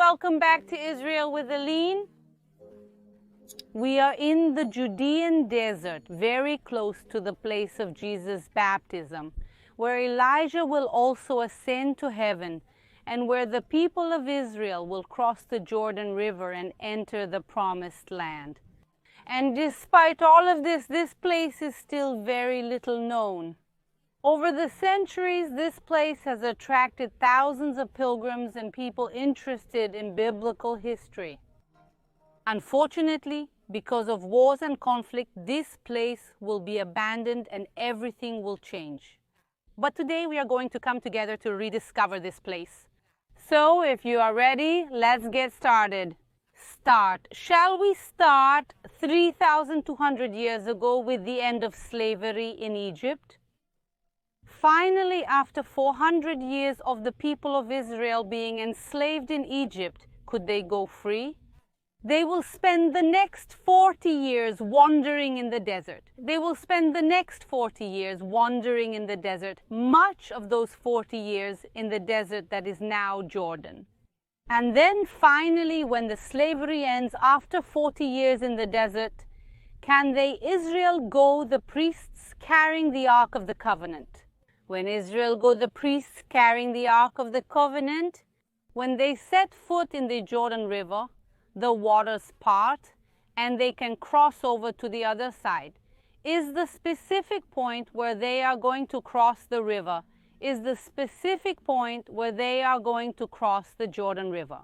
welcome back to Israel with Aline. We are in the Judean desert, very close to the place of Jesus' baptism, where Elijah will also ascend to heaven, and where the people of Israel will cross the Jordan River and enter the promised land. And despite all of this, this place is still very little known. Over the centuries, this place has attracted thousands of pilgrims and people interested in biblical history. Unfortunately, because of wars and conflict, this place will be abandoned and everything will change. But today we are going to come together to rediscover this place. So if you are ready, let's get started. Shall we start 3,200 years ago with the end of slavery in Egypt? Finally, after 400 years of the people of Israel being enslaved in Egypt, could they go free? They will spend the next 40 years wandering in the desert. They will spend the next 40 years wandering in the desert, much of those 40 years in the desert that is now Jordan. And then finally, when the slavery ends after 40 years in the desert, can Israel go, the priests carrying the Ark of the Covenant? When Israel go, the priests carrying the Ark of the Covenant, when they set foot in the Jordan River, the waters part, and they can cross over to the other side. Is the specific point where they are going to cross the river, is the specific point where they are going to cross the Jordan River.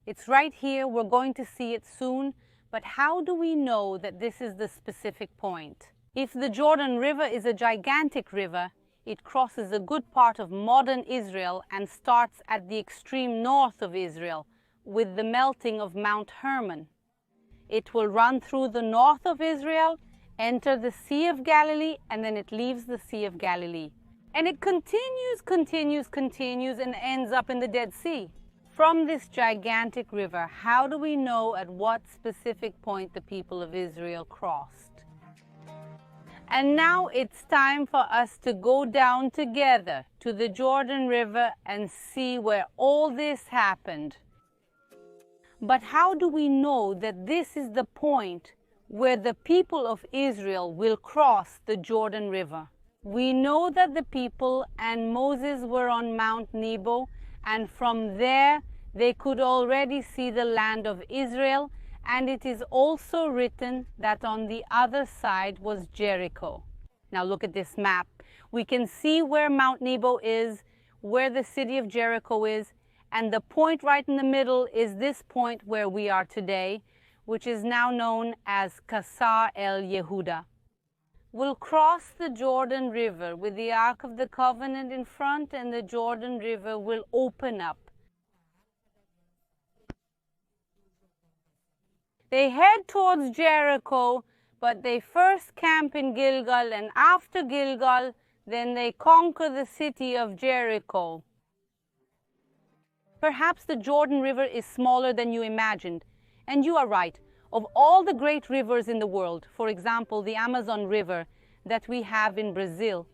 It's right here, we're going to see it soon, but how do we know that this is the specific point? If the Jordan River is a gigantic river, it crosses a good part of modern Israel and starts at the extreme north of Israel with the melting of Mount Hermon. It will run through the north of Israel, enter the Sea of Galilee, and then it leaves the Sea of Galilee. And it continues, and ends up in the Dead Sea. From this gigantic river, how do we know at what specific point the people of Israel crossed? And now it's time for us to go down together to the Jordan River and see where all this happened. But how do we know that this is the point where the people of Israel will cross the Jordan River? We know that the people and Moses were on Mount Nebo, and from there they could already see the land of Israel, and it is also written that on the other side was Jericho. Now look at this map. We can see where Mount Nebo is, where the city of Jericho is, and the point right in the middle is this point where we are today, which is now known as Qasr el-Yehuda. We'll cross the Jordan River with the Ark of the Covenant in front, and the Jordan River will open up. They head towards Jericho, but they first camp in Gilgal, and after Gilgal, then they conquer the city of Jericho. Perhaps the Jordan River is smaller than you imagined, and you are right. Of all the great rivers in the world, for example, the Amazon River that we have in Brazil,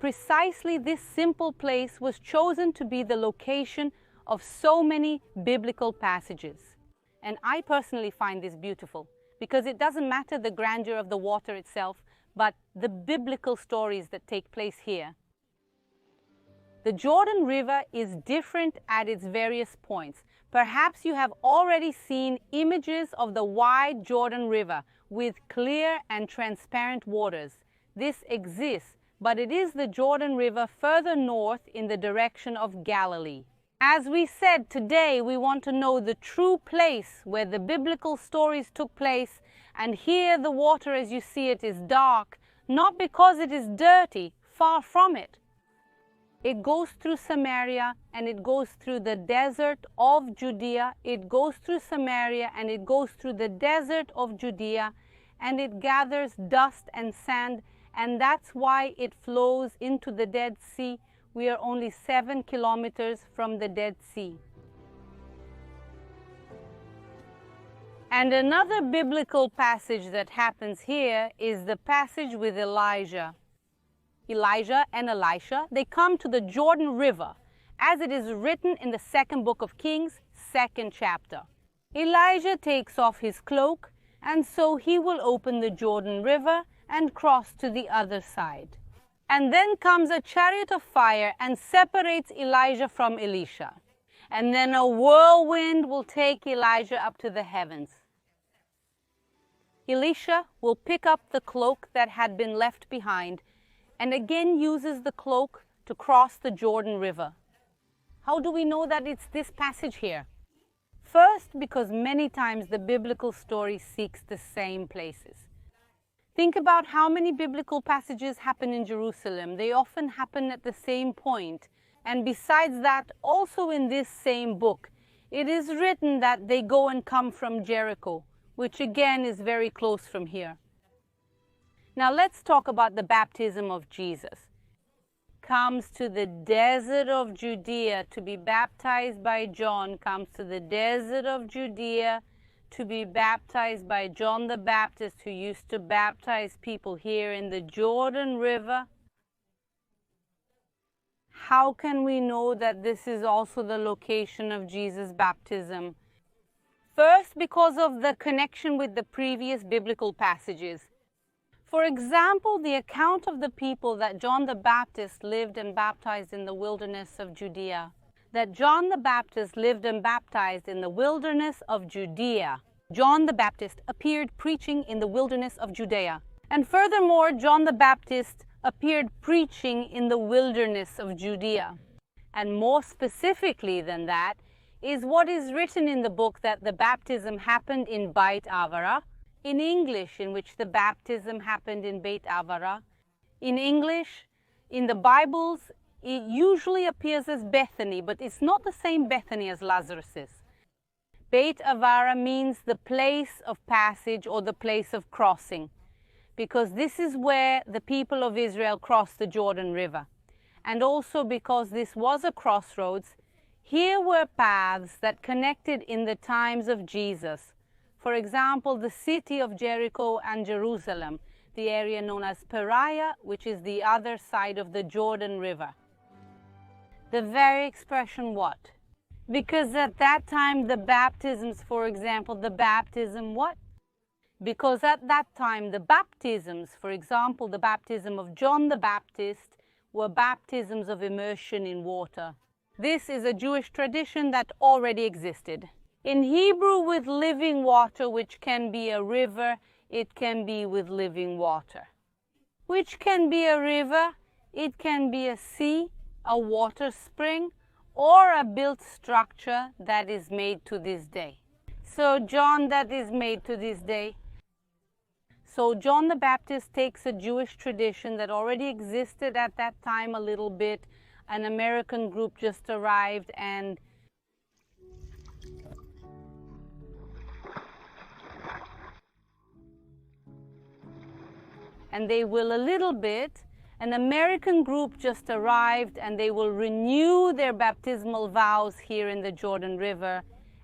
precisely this simple place was chosen to be the location of so many biblical passages. And I personally find this beautiful, because it doesn't matter the grandeur of the water itself, but the biblical stories that take place here. The Jordan River is different at its various points. Perhaps you have already seen images of the wide Jordan River with clear and transparent waters. This exists, but it is the Jordan River further north in the direction of Galilee. As we said, today we want to know the true place where the biblical stories took place, and here the water as you see it is dark, not because it is dirty, far from it. It goes through Samaria and it goes through the desert of Judea. It goes through Samaria and it goes through the desert of Judea, and it gathers dust and sand, and that's why it flows into the Dead Sea. We are only 7 kilometers from the Dead Sea. And another biblical passage that happens here is the passage with Elijah. Elijah and Elisha, they come to the Jordan River, as it is written in the second book of Kings, 2nd chapter. Elijah takes off his cloak, and so he will open the Jordan River and cross to the other side. And then comes a chariot of fire and separates Elijah from Elisha. And then a whirlwind will take Elijah up to the heavens. Elisha will pick up the cloak that had been left behind and again uses the cloak to cross the Jordan River. How do we know that it's this passage here? First, because many times the biblical story seeks the same places. Think about how many biblical passages happen in Jerusalem. They often happen at the same point. And besides that, also in this same book, it is written that they go and come from Jericho, which again is very close from here. Now let's talk about the baptism of Jesus. Comes to the desert of Judea to be baptized by John, comes to the desert of Judea to be baptized by John the Baptist, who used to baptize people here in the Jordan River. How can we know that this is also the location of Jesus' baptism? First, because of the connection with the previous biblical passages. For example, the account of the people that John the Baptist lived and baptized in the wilderness of Judea. That John the Baptist lived and baptized in the wilderness of Judea. John the Baptist appeared preaching in the wilderness of Judea. And furthermore, John the Baptist appeared preaching in the wilderness of Judea. And more specifically than that is what is written in the book that the baptism happened in Beit Avara. In English, in which the baptism happened in Beit Avara. In English, in the Bibles, it usually appears as Bethany, but it's not the same Bethany as Lazarus's. Beit Avara means the place of passage or the place of crossing, because this is where the people of Israel crossed the Jordan River. And also because this was a crossroads, here were paths that connected in the times of Jesus. For example, the city of Jericho and Jerusalem, the area known as Perea, which is the other side of the Jordan River. The very expression what? Because at that time the baptisms, for example, the baptism what? Because at that time the baptisms, for example, the baptism of John the Baptist, were baptisms of immersion in water. This is a Jewish tradition that already existed. In Hebrew, with living water, which can be a river, it can be with living water. Which can be a river, it can be a sea, a water spring, or a built structure that is made to this day. So John that is made to this day. So John the Baptist takes a Jewish tradition that already existed at that time a little bit. An American group just arrived and they will a little bit. An American group just arrived and they will renew their baptismal vows here in the Jordan River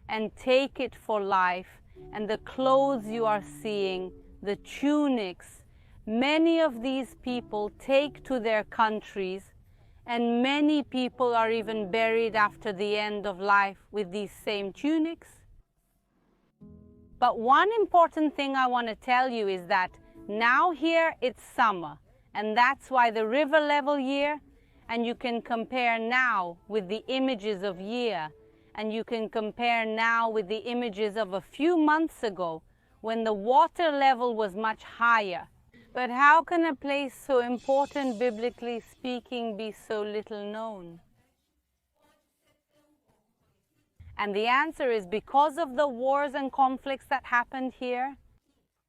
and take it for life. And the clothes you are seeing, the tunics, many of these people take to their countries, and many people are even buried after the end of life with these same tunics. But one important thing I want to tell you is that now here it's summer, and that's why the river level year, and you can compare now with the images of year, and you can compare now with the images of a few months ago when the water level was much higher. But how can a place so important biblically speaking be so little known? And the answer is because of the wars and conflicts that happened here.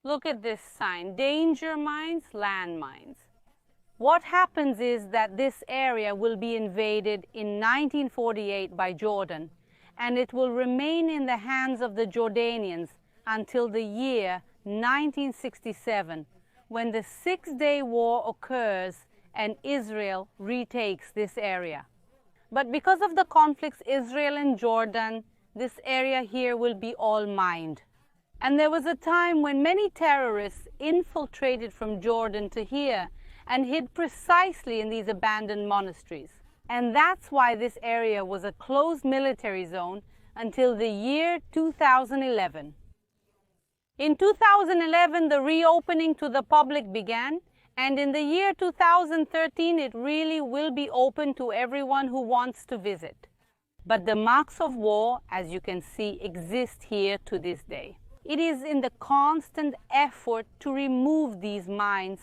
Look at this sign, danger mines, landmines. What happens is that this area will be invaded in 1948 by Jordan, and it will remain in the hands of the Jordanians until the year 1967, when the Six-Day War occurs and Israel retakes this area. But because of the conflicts, Israel and Jordan, this area here will be all mined. And there was a time when many terrorists infiltrated from Jordan to here and hid precisely in these abandoned monasteries. And that's why this area was a closed military zone until the year 2011. In 2011, the reopening to the public began, and in the year 2013, it really will be open to everyone who wants to visit. But the marks of war, as you can see, exist here to this day. It is in the constant effort to remove these mines,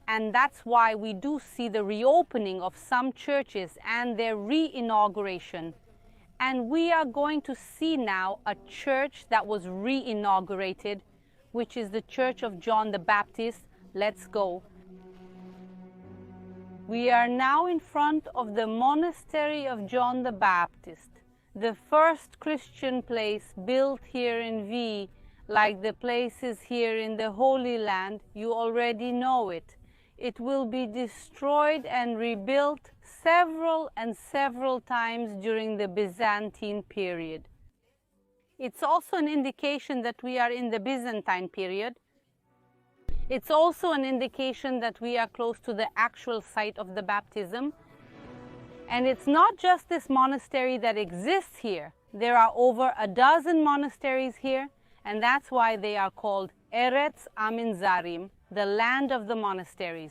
and that's why we do see the reopening of some churches and their re-inauguration. And we are going to see now a church that was re-inaugurated, which is the Church of John the Baptist. Let's go. We are now in front of the Monastery of John the Baptist, the first Christian place built here in V, like the places here in the Holy Land. You already know it. It will be destroyed and rebuilt several times during the Byzantine period. It's also an indication that we are in the Byzantine period. It's also an indication that we are close to the actual site of the baptism. And it's not just this monastery that exists here. There are over a dozen monasteries here, and that's why they are called Eretz Aminzarim, the land of the monasteries.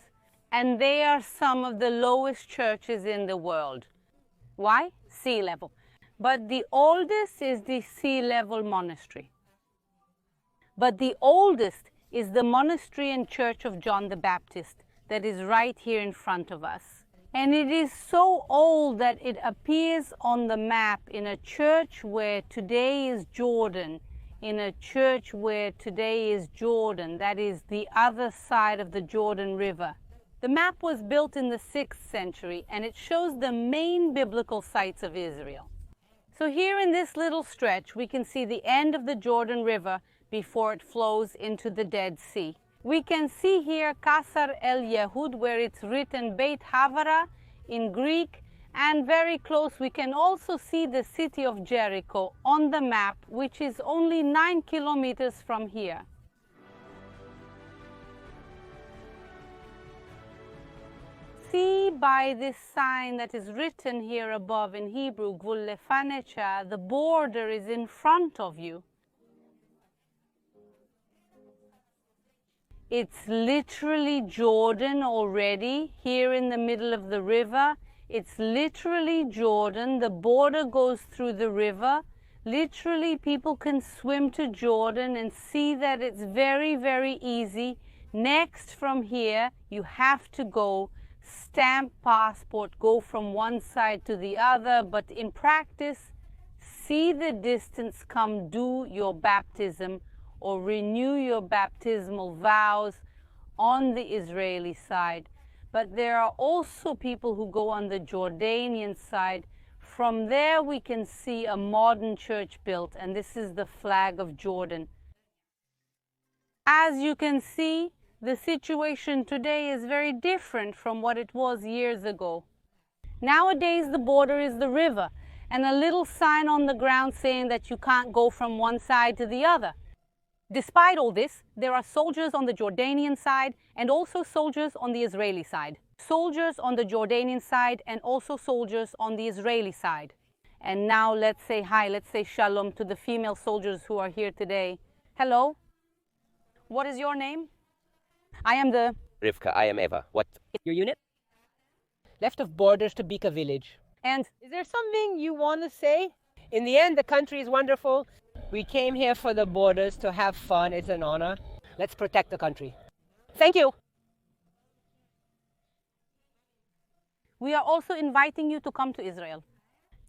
And they are some of the lowest churches in the world. Why? Sea level. But the oldest is the sea level monastery. But the oldest is the monastery and church of John the Baptist that is right here in front of us. And it is so old that it appears on the map in a church where today is Jordan, in a church where today is Jordan, that is the other side of the Jordan River. The map was built in the 6th century, and it shows the main biblical sites of Israel. So here in this little stretch, we can see the end of the Jordan River before it flows into the Dead Sea. We can see here Kasar el-Yehud, where it's written Beit Havara in Greek, and very close we can also see the city of Jericho on the map, which is only 9 kilometers from here. See by this sign that is written here above in Hebrew, Gvul lefanecha, the border is in front of you. It's literally Jordan already, here in the middle of the river. It's literally Jordan. The border goes through the river. Literally, people can swim to Jordan and see that it's very, very easy. Next, from here, you have to go, stamp passport, go from one side to the other. But in practice, see the distance, come do your baptism or renew your baptismal vows on the Israeli side. But there are also people who go on the Jordanian side. From there we can see a modern church built, and this is the flag of Jordan. As you can see, the situation today is very different from what it was years ago. Nowadays the border is the river, and a little sign on the ground saying that you can't go from one side to the other. Despite all this, there are soldiers on the Jordanian side and also soldiers on the Israeli side. Soldiers on the Jordanian side and also soldiers on the Israeli side. And now let's say hi, let's say shalom to the female soldiers who are here today. Hello. What is your name? I am the... Rivka, I am Eva. What? Your unit? Left of borders to Bika village. And is there something you want to say? In the end, the country is wonderful. We came here for the borders to have fun. It's an honor. Let's protect the country. Thank you. We are also inviting you to come to Israel.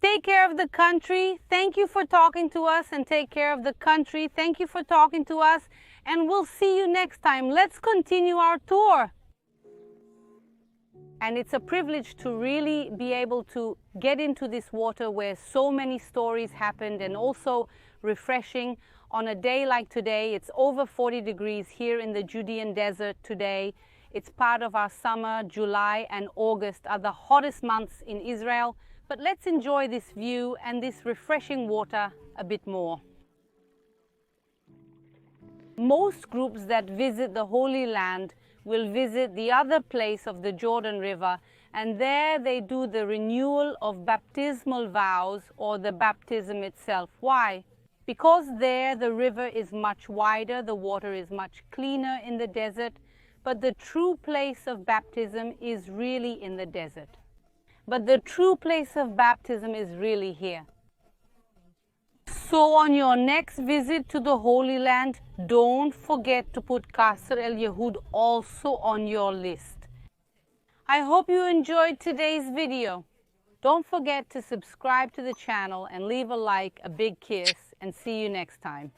Take care of the country. Thank you for talking to us, and take care of the country. Thank you for talking to us, and we'll see you next time. Let's continue our tour. And it's a privilege to really be able to get into this water where so many stories happened, and also refreshing on a day like today. It's over 40 degrees here in the Judean desert today. It's part of our summer. July and August are the hottest months in Israel. But let's enjoy this view and this refreshing water a bit more. Most groups that visit the Holy Land will visit the other place of the Jordan River, And there they do the renewal of baptismal vows, or the baptism itself. Why? Because there the river is much wider, the water is much cleaner in the desert, but the true place of baptism is really in the desert. But the true place of baptism is really here. So on your next visit to the Holy Land, don't forget to put Qasr el-Yehud also on your list. I hope you enjoyed today's video. Don't forget to subscribe to the channel and leave a like, a big kiss, and see you next time.